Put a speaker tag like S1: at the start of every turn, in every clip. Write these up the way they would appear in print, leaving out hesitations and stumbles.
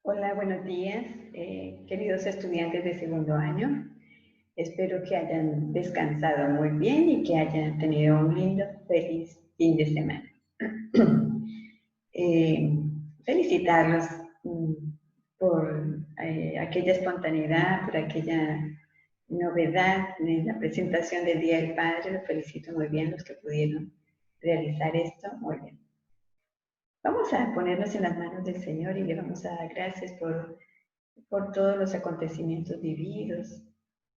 S1: Hola, buenos días, queridos estudiantes de segundo año. Espero que hayan descansado muy bien y que hayan tenido un lindo, feliz fin de semana. Eh, Felicitarlos mm, por aquella espontaneidad, por aquella novedad en la presentación del Día del Padre. Los felicito muy bien los que pudieron realizar esto. Muy bien. Vamos a ponernos en las manos del Señor y le vamos a dar gracias por todos los acontecimientos vividos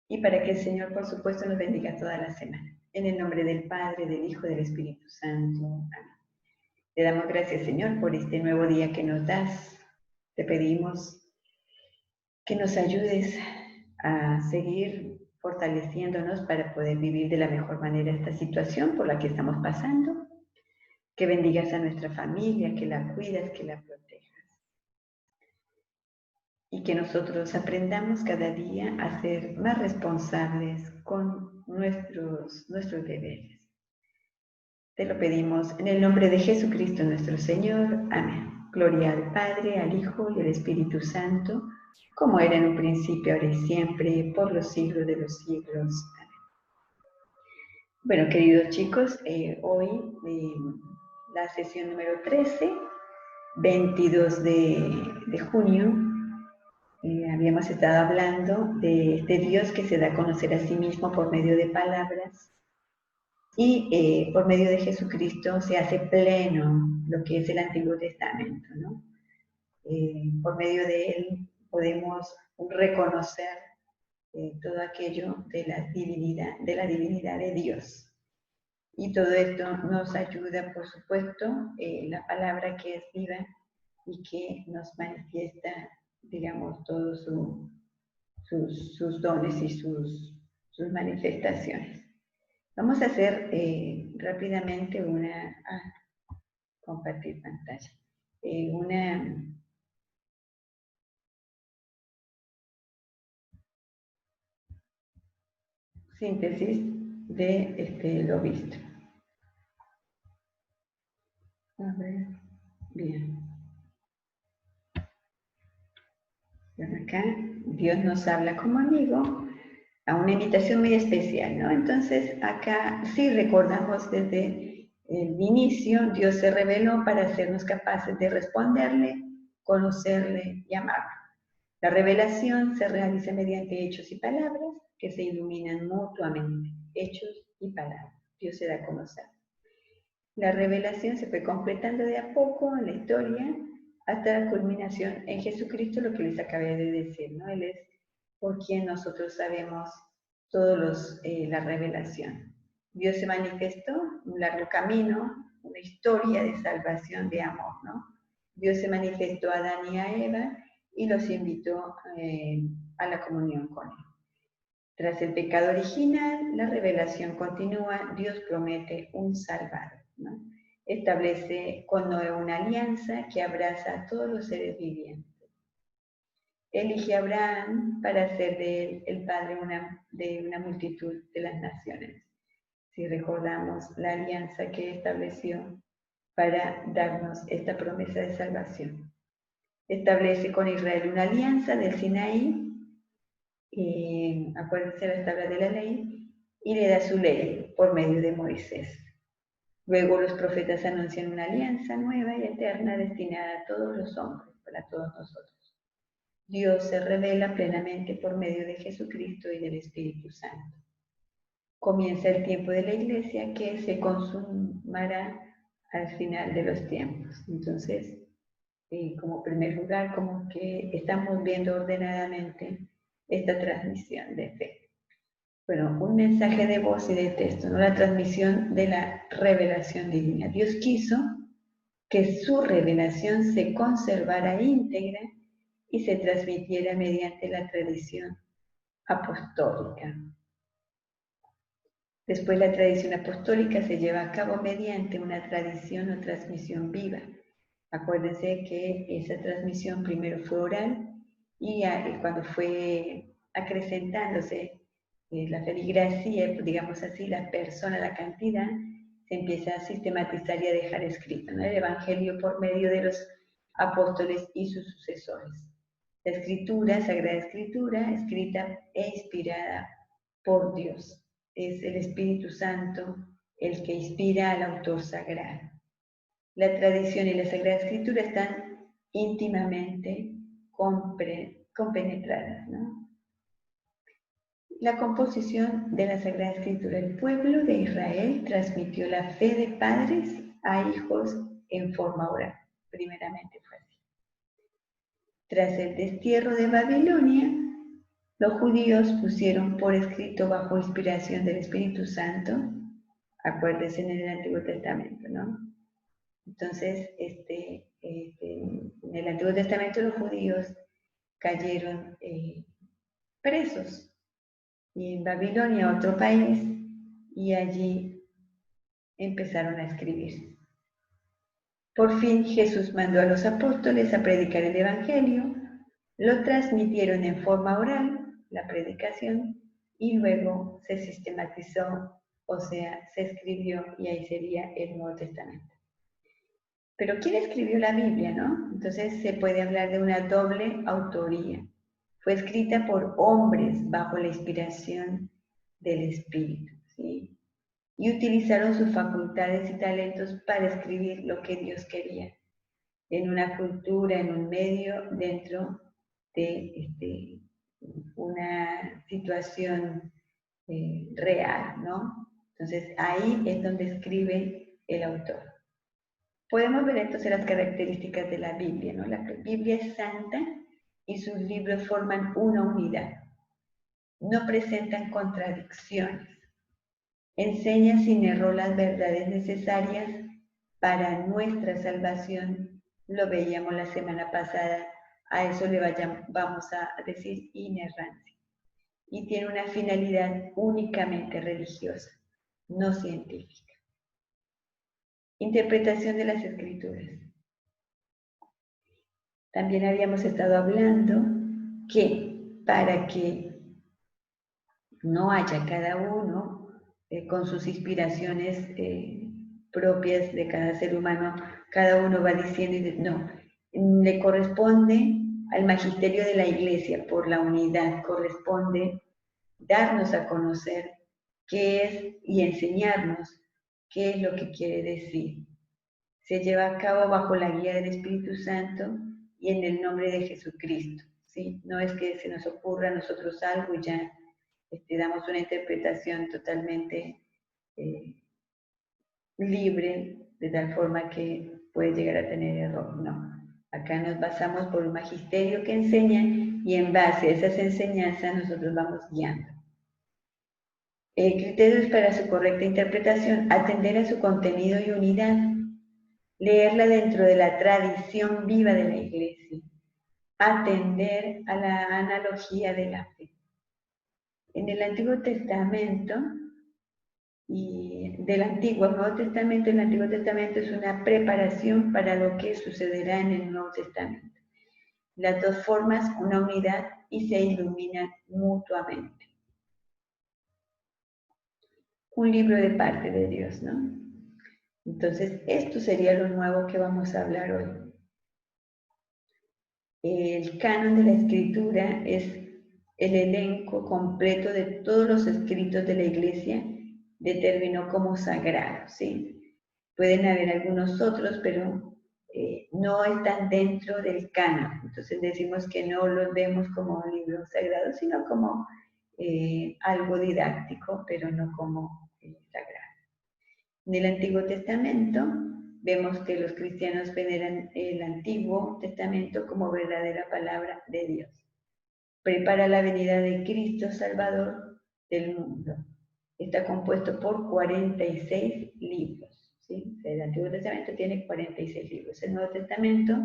S1: y para que el Señor, por supuesto, nos bendiga toda la semana. En el nombre del Padre, del Hijo y del Espíritu Santo. Amén. Te damos gracias, Señor, por este nuevo día que nos das. Te pedimos que nos ayudes a seguir fortaleciéndonos para poder vivir de la mejor manera esta situación por la que estamos pasando. Que bendigas a nuestra familia, que la cuidas, que la protejas. Y que nosotros aprendamos cada día a ser más responsables con nuestros deberes. Te lo pedimos en el nombre de Jesucristo nuestro Señor. Amén. Gloria al Padre, al Hijo y al Espíritu Santo, como era en un principio, ahora y siempre, por los siglos de los siglos. Amén. Bueno, queridos chicos, hoy la sesión número 13, 22 de junio, habíamos estado hablando de Dios que se da a conocer a sí mismo por medio de palabras y por medio de Jesucristo se hace pleno lo que es el Antiguo Testamento, ¿no? Por medio de él podemos reconocer todo aquello de la divinidad de Dios. Y todo esto nos ayuda, por supuesto, la palabra que es viva y que nos manifiesta, digamos, todos sus dones y sus manifestaciones. Vamos a hacer rápidamente compartir pantalla, una síntesis de lo visto. A ver, bien. Acá Dios nos habla como amigo a una invitación muy especial, ¿no? Entonces acá sí recordamos desde el inicio, Dios se reveló para hacernos capaces de responderle, conocerle y amarlo. La revelación se realiza mediante hechos y palabras que se iluminan mutuamente, hechos y palabras. Dios se da a conocer. La revelación se fue completando de a poco en la historia hasta la culminación en Jesucristo, lo que les acabé de decir, ¿no? Él es por quien nosotros sabemos todos la revelación. Dios se manifestó, un largo camino, una historia de salvación, de amor, ¿no? Dios se manifestó a Adán y a Eva y los invitó a la comunión con él. Tras el pecado original, la revelación continúa, Dios promete un salvador, ¿no? Establece con Noé una alianza que abraza a todos los seres vivientes. Elige a Abraham para ser de él el padre de una multitud de las naciones. Si recordamos la alianza que estableció para darnos esta promesa de salvación. Establece con Israel una alianza del Sinaí, acuérdense las tablas de la ley, y le da su ley por medio de Moisés. Luego los profetas anuncian una alianza nueva y eterna destinada a todos los hombres, para todos nosotros. Dios se revela plenamente por medio de Jesucristo y del Espíritu Santo. Comienza el tiempo de la iglesia que se consumará al final de los tiempos. Entonces, como primer lugar, como que estamos viendo ordenadamente esta transmisión de fe. Bueno, un mensaje de voz y de texto, ¿no? La transmisión de la revelación divina. Dios quiso que su revelación se conservara íntegra y se transmitiera mediante la tradición apostólica. Después la tradición apostólica se lleva a cabo mediante una tradición o transmisión viva. Acuérdense que esa transmisión primero fue oral y cuando fue acrecentándose la feligresía, digamos así, la persona, la cantidad, se empieza a sistematizar y a dejar escrito, ¿no? El Evangelio por medio de los apóstoles y sus sucesores. La escritura, Sagrada Escritura, escrita e inspirada por Dios. Es el Espíritu Santo el que inspira al autor sagrado. La tradición y la Sagrada Escritura están íntimamente compenetradas, ¿no? La composición de la Sagrada Escritura. El pueblo de Israel transmitió la fe de padres a hijos en forma oral. Primeramente fue así. Tras el destierro de Babilonia, los judíos pusieron por escrito bajo inspiración del Espíritu Santo, acuérdense en el Antiguo Testamento, ¿no? Entonces, en el Antiguo Testamento los judíos cayeron presos y en Babilonia, otro país, y allí empezaron a escribir. Por fin Jesús mandó a los apóstoles a predicar el Evangelio, lo transmitieron en forma oral, la predicación, y luego se sistematizó, o sea, se escribió, y ahí sería el Nuevo Testamento. Pero ¿quién escribió la Biblia, no? Entonces se puede hablar de una doble autoría. Fue escrita por hombres bajo la inspiración del Espíritu, ¿sí? Y utilizaron sus facultades y talentos para escribir lo que Dios quería, en una cultura, en un medio, dentro de una situación real, ¿no? Entonces ahí es donde escribe el autor. Podemos ver entonces las características de la Biblia, ¿no? La Biblia es santa y sus libros forman una unidad. No presentan contradicciones. Enseña sin error las verdades necesarias para nuestra salvación. Lo veíamos la semana pasada, a eso le vamos a decir inerrancia. Y tiene una finalidad únicamente religiosa, no científica. Interpretación de las Escrituras. También habíamos estado hablando que para que no haya cada uno con sus inspiraciones propias de cada ser humano, cada uno va diciendo, no, le corresponde al magisterio de la Iglesia, por la unidad, corresponde darnos a conocer qué es y enseñarnos qué es lo que quiere decir. Se lleva a cabo bajo la guía del Espíritu Santo y en el nombre de Jesucristo, ¿sí? No es que se nos ocurra a nosotros algo y ya damos una interpretación totalmente libre, de tal forma que puede llegar a tener error. No, acá nos basamos por un magisterio que enseña y en base a esas enseñanzas nosotros vamos guiando. Criterios para su correcta interpretación: atender a su contenido y unidad, leerla dentro de la tradición viva de la Iglesia, atender a la analogía de la fe. En el Antiguo Testamento y del Antiguo al Nuevo Testamento, el Antiguo Testamento es una preparación para lo que sucederá en el Nuevo Testamento. Las dos formas una unidad y se iluminan mutuamente. Un libro de parte de Dios, ¿no? Entonces, esto sería lo nuevo que vamos a hablar hoy. El canon de la Escritura es el elenco completo de todos los escritos de la Iglesia, determinó como sagrado, ¿sí? Pueden haber algunos otros, pero no están dentro del canon. Entonces decimos que no los vemos como un libro sagrado, sino como algo didáctico, pero no como sagrado. En el Antiguo Testamento vemos que los cristianos veneran el Antiguo Testamento como verdadera palabra de Dios. Prepara la venida de Cristo Salvador del mundo. Está compuesto por 46 libros. ¿Sí? El Antiguo Testamento tiene 46 libros. El Nuevo Testamento,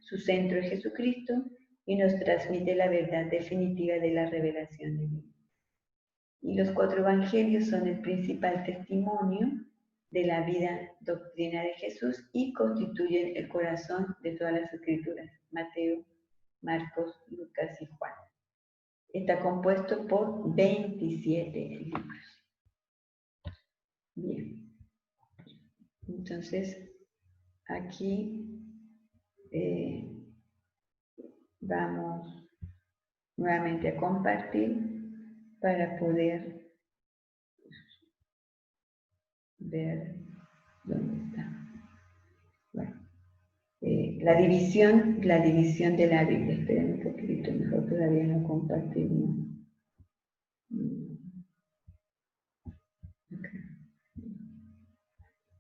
S1: su centro es Jesucristo y nos transmite la verdad definitiva de la revelación divina. Y los 4 evangelios son el principal testimonio de la vida doctrina de Jesús y constituyen el corazón de todas las escrituras: Mateo, Marcos, Lucas y Juan. Está compuesto por 27 libros. Bien. Entonces, aquí Vamos nuevamente a compartir para poder ver dónde está. Bueno, la división de la Biblia. Esperen un poquito, mejor todavía no compartimos.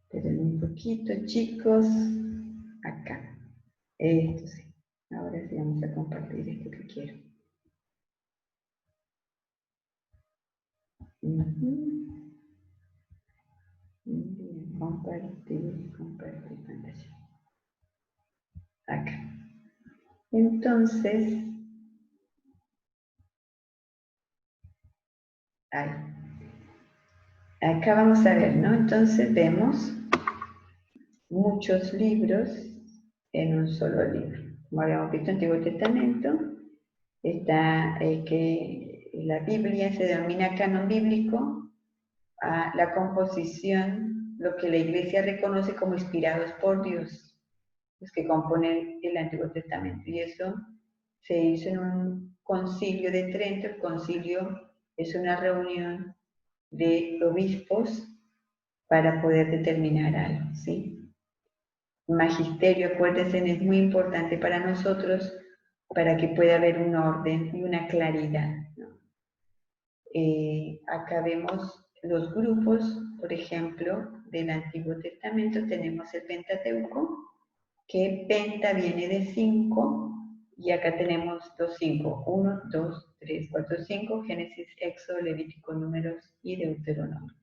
S1: Esperen un poquito, chicos. Acá. Esto sí. Ahora sí vamos a compartir esto que quiero. Bien, compartir pantalla. Acá. Entonces, ahí. Acá vamos a ver, ¿no? Entonces vemos muchos libros en un solo libro. Como habíamos visto en el Antiguo Testamento, está que la Biblia se denomina canon bíblico a la composición, lo que la Iglesia reconoce como inspirados por Dios, los que componen el Antiguo Testamento. Y eso se hizo en un concilio de Trento. El concilio es una reunión de obispos para poder determinar algo, ¿sí? Magisterio, acuérdense, es muy importante para nosotros para que pueda haber un orden y una claridad, ¿no? Acá vemos los grupos, por ejemplo, del Antiguo Testamento. Tenemos el Pentateuco, que penta viene de 5, y acá tenemos los 5, 1, 2, 3, 4, 5, Génesis, Éxodo, Levítico, Números y Deuteronomio.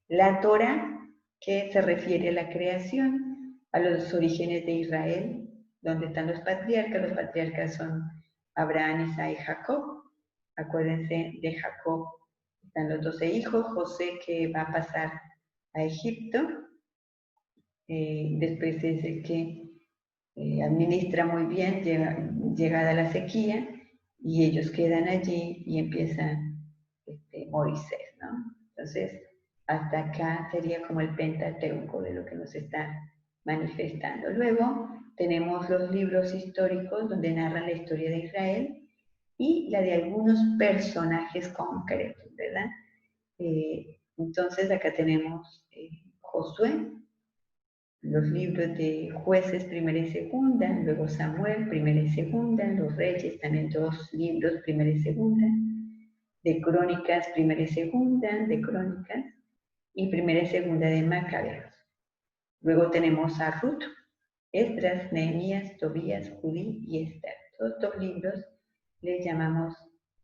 S1: La Torá, que se refiere a la creación, a los orígenes de Israel, donde están los patriarcas son Abraham, Isaac y Jacob. Acuérdense de Jacob, están los 12 hijos, José que va a pasar a Egipto, después es el que administra muy bien llegada la sequía, y ellos quedan allí y empiezan Moisés, ¿no? Entonces, hasta acá sería como el Pentateuco de lo que nos está manifestando. Luego tenemos los libros históricos donde narran la historia de Israel y la de algunos personajes concretos, ¿verdad? Entonces acá tenemos Josué, los libros de Jueces, primera y segunda, luego Samuel, primera y segunda, los Reyes, también 2 libros, primera y segunda, de Crónicas, primera y segunda, de Crónicas, y primera y segunda de Macabeos. Luego tenemos a Ruth, Esdras, Nehemías, Tobías, Judí y Esther. Todos estos libros les llamamos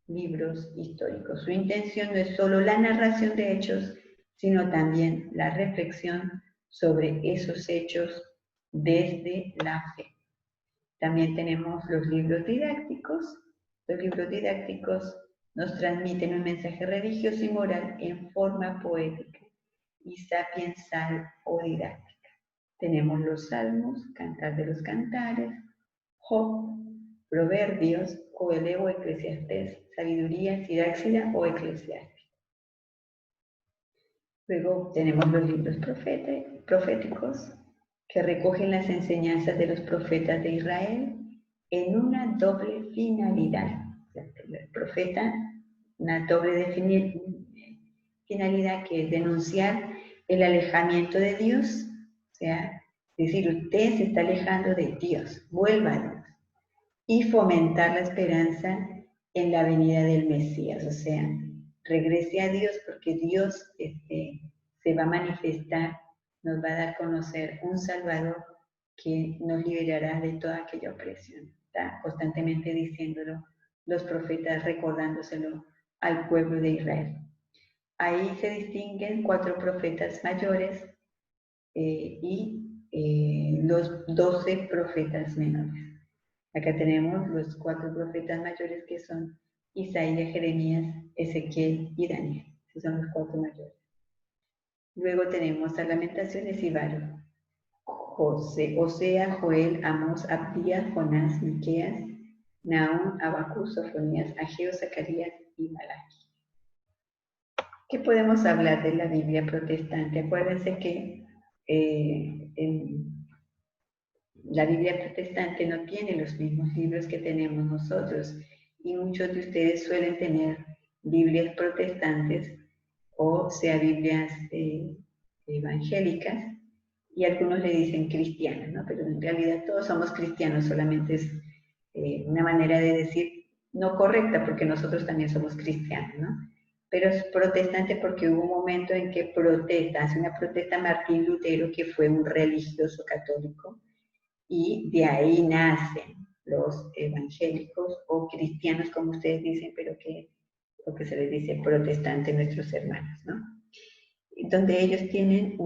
S1: libros históricos. Su intención no es solo la narración de hechos, sino también la reflexión sobre esos hechos desde la fe. También tenemos los libros didácticos. Los libros didácticos nos transmiten un mensaje religioso y moral en forma poética y sapiensal o didáctica. Tenemos los Salmos, Cantar de los Cantares, Job, Proverbios, Joel o Eclesiastés, Sabiduría, Siráxida o Eclesiástica. Luego tenemos los libros proféticos, que recogen las enseñanzas de los profetas de Israel en una doble finalidad. El profeta, una doble finalidad, que es denunciar el alejamiento de Dios, o sea, decir, usted se está alejando de Dios, vuelva a Dios, y fomentar la esperanza en la venida del Mesías, o sea, regrese a Dios porque Dios se va a manifestar, nos va a dar a conocer un Salvador que nos liberará de toda aquella opresión. Está constantemente diciéndolo los profetas, recordándoselo al pueblo de Israel. Ahí se distinguen 4 profetas mayores y los 12 profetas menores. Acá tenemos los 4 profetas mayores, que son Isaías, Jeremías, Ezequiel y Daniel. Esos son los 4 mayores. Luego tenemos a Lamentaciones y Baruch, José, Osea, Joel, Amós, Abdías, Jonás, Miqueas, Nahum, Habacuc, Sofonías, Ageo, Zacarías y Malaquías. ¿Qué podemos hablar de la Biblia protestante? Acuérdense que la Biblia protestante no tiene los mismos libros que tenemos nosotros y muchos de ustedes suelen tener Biblias protestantes o sea Biblias evangélicas y algunos le dicen cristianos, ¿no? Pero en realidad todos somos cristianos, solamente es una manera de decir no correcta porque nosotros también somos cristianos, ¿no? Pero es protestante porque hubo un momento en que hace una protesta Martín Lutero, que fue un religioso católico, y de ahí nacen los evangélicos o cristianos, como ustedes dicen, pero que lo que se les dice protestante nuestros hermanos, ¿no? Donde ellos tienen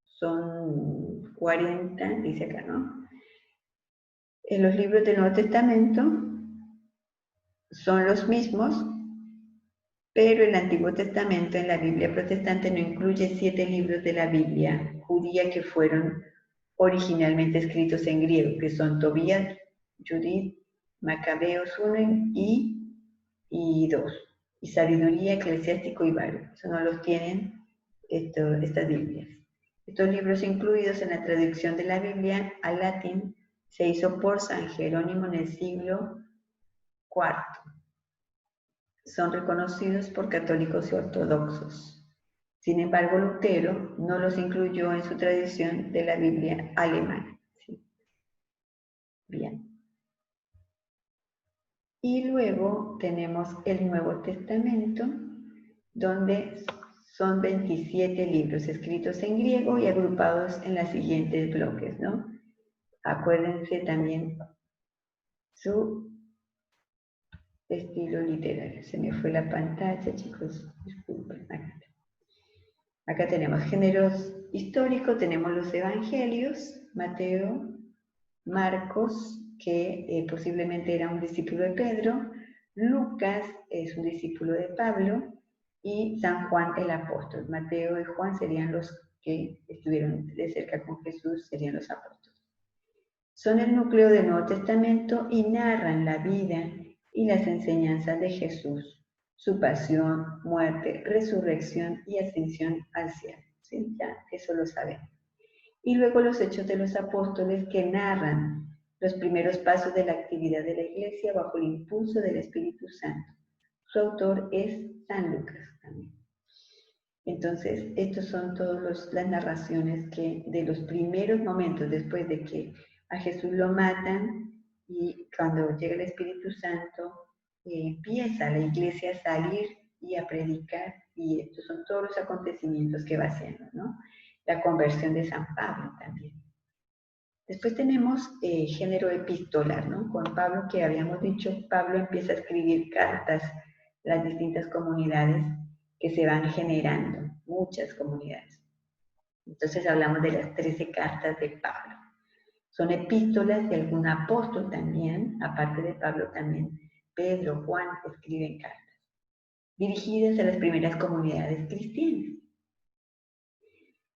S1: son 40, dice acá, ¿no? En los libros del Nuevo Testamento son los mismos, pero el Antiguo Testamento en la Biblia protestante no incluye 7 libros de la Biblia judía que fueron originalmente escritos en griego, que son Tobías, Judith, Macabeos 1 y 2, y Sabiduría, Eclesiástico y Baruch. Eso no los tienen estas Biblias. Estos libros incluidos en la traducción de la Biblia al latín se hizo por San Jerónimo en el siglo IV. Son reconocidos por católicos y ortodoxos. Sin embargo, Lutero no los incluyó en su tradición de la Biblia alemana. ¿Sí? Bien. Y luego tenemos el Nuevo Testamento, donde son 27 libros escritos en griego y agrupados en los siguientes bloques, ¿no? Acuérdense también su estilo literario. Se me fue la pantalla, chicos, disculpen. Acá tenemos géneros históricos, tenemos los evangelios, Mateo, Marcos, que posiblemente era un discípulo de Pedro, Lucas es un discípulo de Pablo, y San Juan el apóstol. Mateo y Juan serían los que estuvieron de cerca con Jesús, serían los apóstoles. Son el núcleo del Nuevo Testamento y narran la vida y las enseñanzas de Jesús, su pasión, muerte, resurrección y ascensión al cielo. ¿Sí? Ya, eso lo sabemos. Y luego los Hechos de los Apóstoles, que narran los primeros pasos de la actividad de la Iglesia bajo el impulso del Espíritu Santo. Su autor es San Lucas también. Entonces, estos son todas las narraciones que de los primeros momentos después de que a Jesús lo matan y cuando llega el Espíritu Santo, empieza la Iglesia a salir y a predicar, y estos son todos los acontecimientos que va haciendo, ¿no? La conversión de San Pablo también. Después tenemos género epistolar, ¿no? Con Pablo, que habíamos dicho, Pablo empieza a escribir cartas a las distintas comunidades que se van generando, muchas comunidades. Entonces hablamos de las 13 cartas de Pablo. Son epístolas de algún apóstol también, aparte de Pablo también, Pedro, Juan escriben cartas, dirigidas a las primeras comunidades cristianas.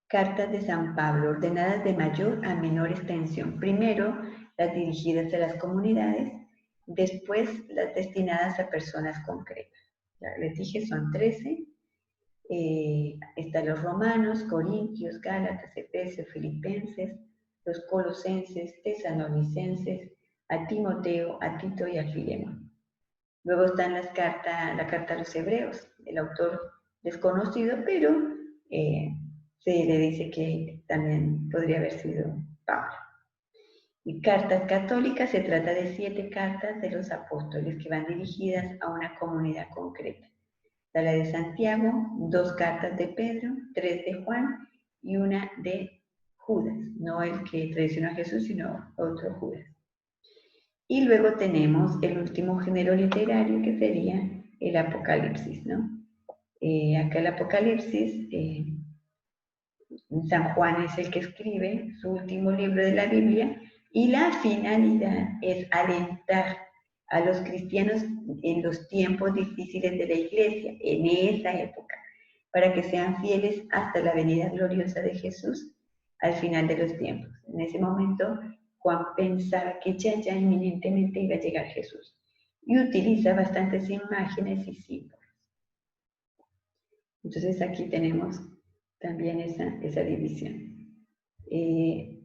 S1: Cartas de San Pablo, ordenadas de mayor a menor extensión. Primero, las dirigidas a las comunidades, después las destinadas a personas concretas. Ya les dije, son 13. Están los romanos, corintios, gálatas, efesios, filipenses, los colosenses, tesalonicenses, a Timoteo, a Tito y a Filemón. Luego están la carta a los hebreos, el autor desconocido, pero se le dice que también podría haber sido Pablo. Y cartas católicas, se trata de 7 cartas de los apóstoles que van dirigidas a una comunidad concreta. Está la de Santiago, 2 cartas de Pedro, 3 de Juan y una de Judas, no el que traicionó a Jesús, sino otro Judas. Y luego tenemos el último género literario, que sería el Apocalipsis, ¿no? Acá el Apocalipsis, San Juan es el que escribe su último libro de la Biblia, y la finalidad es alentar a los cristianos en los tiempos difíciles de la Iglesia, en esa época, para que sean fieles hasta la venida gloriosa de Jesús al final de los tiempos. En ese momento, Juan pensaba que ya inminentemente iba a llegar Jesús, y utiliza bastantes imágenes y símbolos. Entonces aquí tenemos también esa división. Y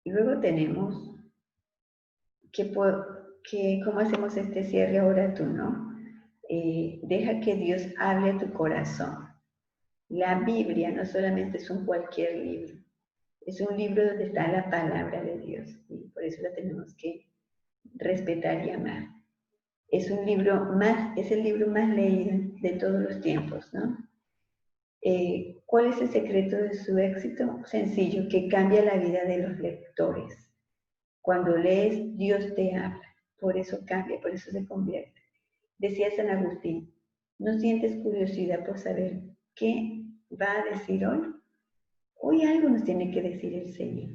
S1: luego tenemos ¿cómo hacemos este cierre ahora tú, no? Deja que Dios hable a tu corazón. La Biblia no solamente es un cualquier libro, es un libro donde está la palabra de Dios y por eso la tenemos que respetar y amar. Es el libro más leído de todos los tiempos, ¿no? ¿Cuál es el secreto de su éxito? Sencillo, que cambia la vida de los lectores. Cuando lees, Dios te habla, por eso cambia, por eso se convierte. Decía San Agustín, ¿no sientes curiosidad por saber qué va a decir hoy? Hoy algo nos tiene que decir el Señor.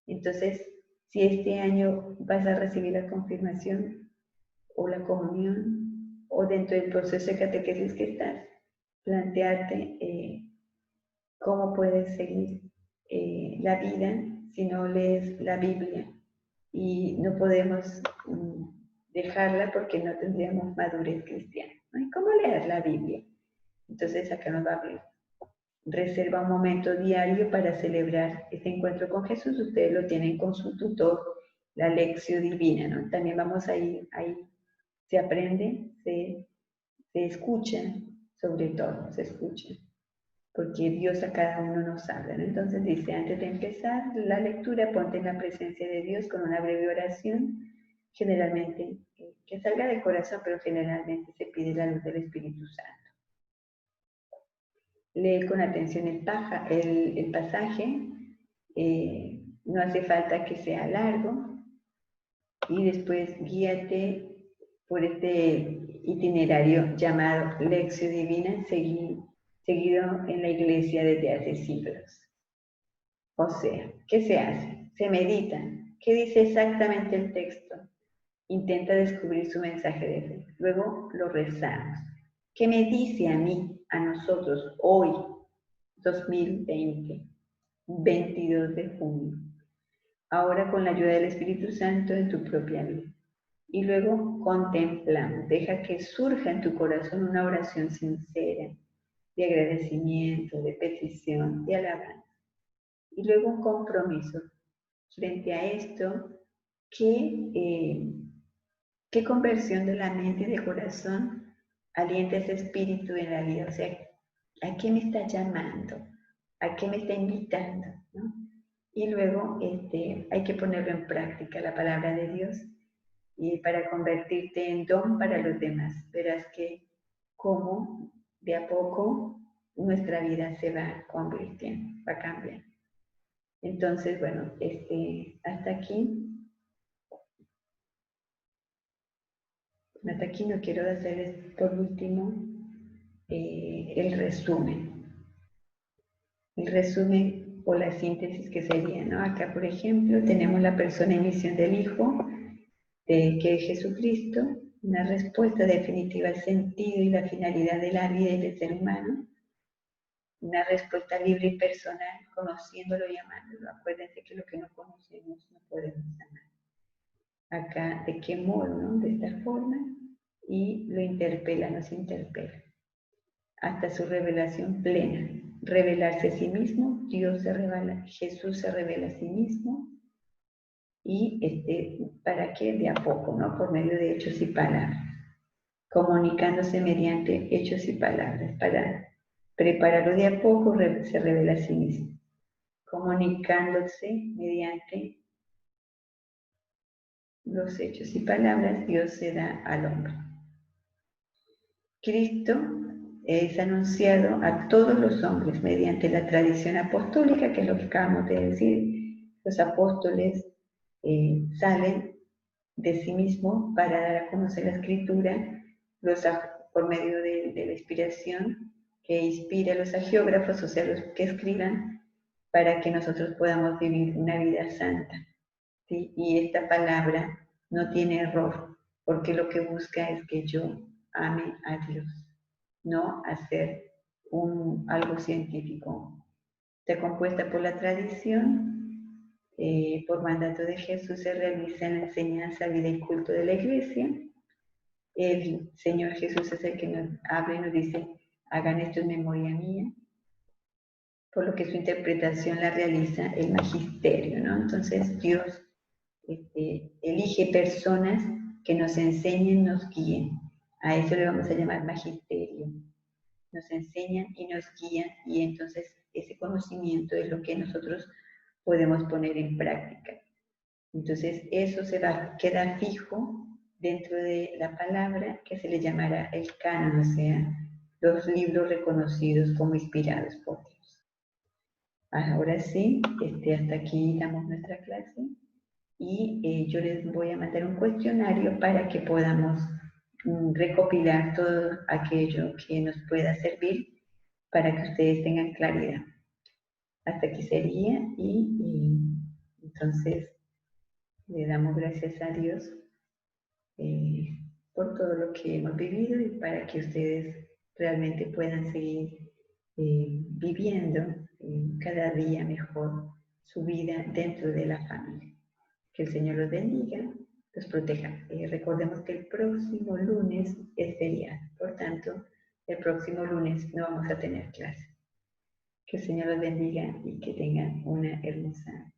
S1: Entonces, si este año vas a recibir la confirmación o la comunión o dentro del proceso de catequesis que estás, plantearte cómo puedes seguir la vida si no lees la Biblia. Y no podemos dejarla porque no tendríamos madurez cristiana, ¿no? ¿Y cómo leer la Biblia? Entonces acá nos va a abrir. Reserva un momento diario para celebrar este encuentro con Jesús. Ustedes lo tienen con su tutor, la lección divina, ¿no? También vamos a ir ahí. Se aprende, se escucha, sobre todo, se escucha. Porque Dios a cada uno nos habla, ¿no? Entonces dice, antes de empezar la lectura, ponte en la presencia de Dios con una breve oración, generalmente, que salga del corazón, pero generalmente se pide la luz del Espíritu Santo. Lee con atención el pasaje, no hace falta que sea largo, y después guíate por este itinerario llamado Lección Divina, seguido en la iglesia desde hace siglos. O sea, ¿qué se hace? Se medita. ¿Qué dice exactamente el texto? Intenta descubrir su mensaje de fe. Luego lo rezamos. ¿Qué me dice a mí, a nosotros, hoy, 2020, 22 de junio? Ahora con la ayuda del Espíritu Santo en tu propia vida. Y luego contemplamos. Deja que surja en tu corazón una oración sincera, de agradecimiento, de petición, de alabanza. Y luego un compromiso. Frente a esto, ¿qué conversión de la mente y del corazón alienta ese espíritu en la vida? O sea, ¿a qué me está llamando? ¿A qué me está invitando? ¿No? Y luego hay que ponerlo en práctica, la palabra de Dios, y para convertirte en don para los demás. Verás que cómo de a poco nuestra vida se va convirtiendo, va cambiando. Entonces, bueno, hasta aquí no quiero hacerles por último el resumen. El resumen o la síntesis que sería, ¿no? Acá, por ejemplo, tenemos la persona y misión del Hijo, que es Jesucristo, una respuesta definitiva al sentido y la finalidad de la vida y del ser humano, una respuesta libre y personal, conociéndolo y amándolo. Acuérdense que lo que no conocemos no podemos amar. Acá, ¿de qué modo, no? De esta forma, y lo interpela, nos interpela, hasta su revelación plena. Revelarse a sí mismo, Dios se revela, Jesús se revela a sí mismo, y ¿para qué? De a poco, ¿no? Por medio de hechos y palabras, comunicándose mediante hechos y palabras, para prepararlo de a poco, se revela a sí mismo, comunicándose mediante los hechos y palabras, Dios se da al hombre. Cristo es anunciado a todos los hombres mediante la tradición apostólica, que es lo que acabamos de decir. Los apóstoles salen de sí mismos para dar a conocer la Escritura por medio de la inspiración que inspira a los agiógrafos, o sea, los que escriban, para que nosotros podamos vivir una vida santa. ¿Sí? Y esta palabra no tiene error, porque lo que busca es que yo ame a Dios, no hacer algo científico. Está compuesta por la tradición, por mandato de Jesús se realiza en la enseñanza, vida y culto de la iglesia. El Señor Jesús es el que nos habla y nos dice, hagan esto en memoria mía. por lo que su interpretación la realiza el magisterio, ¿no? Entonces Dios elige personas que nos enseñen, nos guíen. A eso le vamos a llamar magisterio. Nos enseñan y nos guían, y entonces ese conocimiento es lo que nosotros podemos poner en práctica. Entonces eso queda fijo dentro de la palabra que se le llamará el canon, o sea, los libros reconocidos como inspirados por Dios. Ahora sí, hasta aquí damos nuestra clase y yo les voy a mandar un cuestionario para que podamos recopilar todo aquello que nos pueda servir para que ustedes tengan claridad. Hasta aquí sería y entonces le damos gracias a Dios por todo lo que hemos vivido y para que ustedes realmente puedan seguir viviendo cada día mejor su vida dentro de la familia. Que el Señor los bendiga, los proteja. Recordemos que el próximo lunes es feriado, por tanto, el próximo lunes no vamos a tener clase. Que el Señor los bendiga y que tengan una hermosa